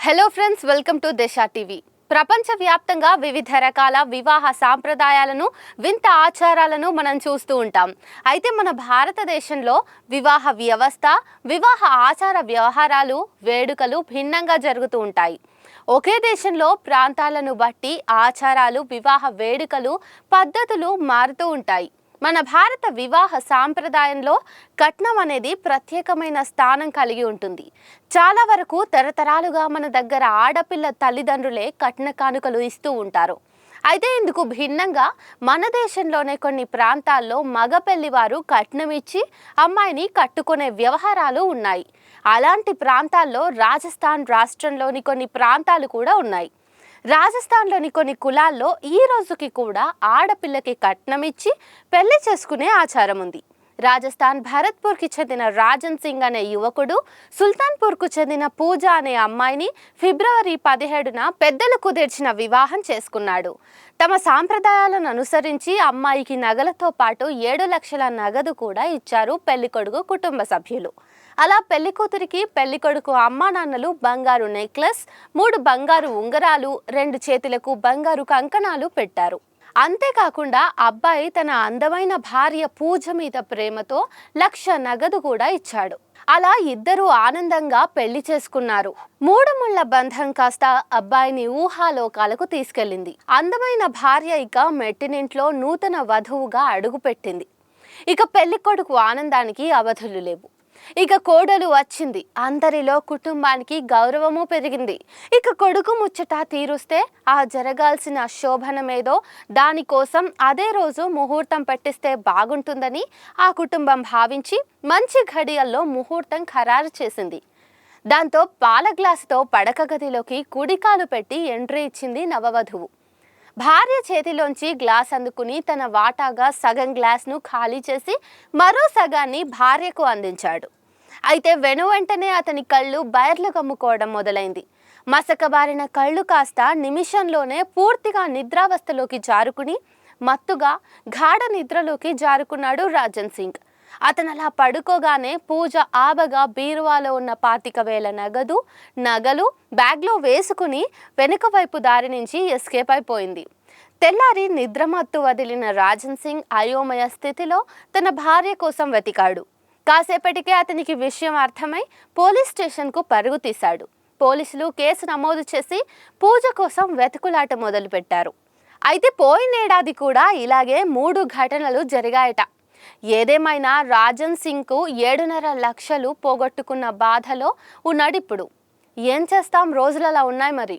Hello friends, welcome to Disha TV. ప్రపంచవ్యాప్తంగా వివిధ రకాల వివాహ సాంప్రదాయాలను, వింత ఆచారాలను మనం చూస్తూ ఉంటాం. అయితే మన భారతదేశంలో వివాహ వ్యవస్థ, వివాహ ఆచార వ్యవహారాలు, వేడుకలు భిన్నంగా జరుగుతూ ఉంటాయి. ఒకే దేశంలో ప్రాంతాలను బట్టి ఆచారాలు, వివాహ వేడుకలు, పద్ధతులు మారుతూ ఉంటాయి. మన భారత వివాహ సాంప్రదాయంలో కట్నం అనేది ప్రత్యేకమైన స్థానం కలిగి ఉంటుంది. చాలా వరకు తరతరాలుగా మన దగ్గర ఆడపిల్ల తల్లిదండ్రులే కట్న కానుకలు ఇస్తూ ఉంటారు. అయితే ఇందుకు భిన్నంగా మన దేశంలోనే కొన్ని ప్రాంతాల్లో మగ పెళ్లివారు కట్నం ఇచ్చి అమ్మాయిని కట్టుకునే వ్యవహారాలు ఉన్నాయి. అలాంటి ప్రాంతాల్లో రాజస్థాన్ రాష్ట్రంలోని కొన్ని ప్రాంతాలు కూడా ఉన్నాయి. రాజస్థాన్లోని కొన్ని కులాల్లో ఈ రోజుకి కూడా ఆడపిల్లకి కట్నం ఇచ్చి పెళ్లి చేసుకునే ఆచారం ఉంది. రాజస్థాన్ భరత్పూర్కి చెందిన రాజన్ సింగ్ అనే యువకుడు సుల్తాన్పూర్కు చెందిన పూజ అనే అమ్మాయిని ఫిబ్రవరి 17న పెద్దలు కుదిర్చిన వివాహం చేసుకున్నాడు. తమ సాంప్రదాయాలను అనుసరించి అమ్మాయికి నగలతో పాటు 7 లక్షల నగదు కూడా ఇచ్చారు పెళ్లికొడుకు కుటుంబ సభ్యులు. అలా పెళ్లికూతురికి పెళ్లికొడుకు అమ్మా నాన్నలు బంగారు నెక్లెస్, 3 బంగారు ఉంగరాలు, 2 చేతులకు బంగారు కంకణాలు పెట్టారు. అంతేకాకుండా అబ్బాయి తన అందమైన భార్య పూజ మీద ప్రేమతో 1,00,000 నగదు కూడా ఇచ్చాడు. అలా ఇద్దరు ఆనందంగా పెళ్లి చేసుకున్నారు. 3 ముళ్ల బంధం కాస్త అబ్బాయిని ఊహాలోకాలకు తీసుకెళ్లింది. అందమైన భార్య ఇక మెట్టినింట్లో నూతన వధువుగా అడుగుపెట్టింది. ఇక పెళ్లికొడుకు ఆనందానికి అవధులు లేవు. ఇక కోడలు వచ్చింది. అందరిలో కుటుంబానికి గౌరవము పెరిగింది. ఇక కొడుకు ముచ్చట తీరుస్తే ఆ జరగాల్సిన శోభనమేదో దానికోసం అదే రోజు ముహూర్తం పెట్టిస్తే బాగుంటుందని ఆ కుటుంబం భావించి మంచి ఘడియల్లో ముహూర్తం ఖరారు చేసింది. దాంతో పాల గ్లాసుతో పడక గదిలోకి కుడికాలు పెట్టి ఎంట్రీ ఇచ్చింది నవవధువు. భార్య చేతిలోంచి గ్లాస్ అందుకుని తన వాటాగా సగం గ్లాస్ను ఖాళీ చేసి మరో సగాన్ని భార్యకు అందించాడు. అయితే వెనువెంటనే అతని కళ్ళు బయర్లు కమ్ముకోవడం మొదలైంది. మసకబారిన కళ్ళు కాస్త నిమిషంలోనే పూర్తిగా నిద్రావస్థలోకి జారుకుని మత్తుగా గాఢ నిద్రలోకి జారుకున్నాడు రాజన్ సింగ్. అతనలా పడుకోగానే పూజ ఆబగా బీరువాలో ఉన్న 25,000 నగదు, నగలు బ్యాగ్లో వేసుకుని వెనుక వైపు దారి నుంచి ఎస్కేప్ అయిపోయింది. తెల్లారి నిద్రమత్తు వదిలిన రాజన్ సింగ్ అయోమయ స్థితిలో తన భార్య కోసం వెతికాడు. కాసేపటికే అతనికి విషయం అర్థమై పోలీస్ స్టేషన్కు పరుగు తీశాడు. పోలీసులు కేసు నమోదు చేసి పూజ కోసం వెతుకులాట మొదలుపెట్టారు. అయితే పోయినేడాది కూడా ఇలాగే 3 ఘటనలు జరిగాయట. ఏదేమైనా రాజన్ సింగ్కు 7.5 లక్షలు పోగొట్టుకున్న బాధలో ఉన్నాడిప్పుడు. ఏం చేస్తాం, రోజులు అలా ఉన్నాయి మరి.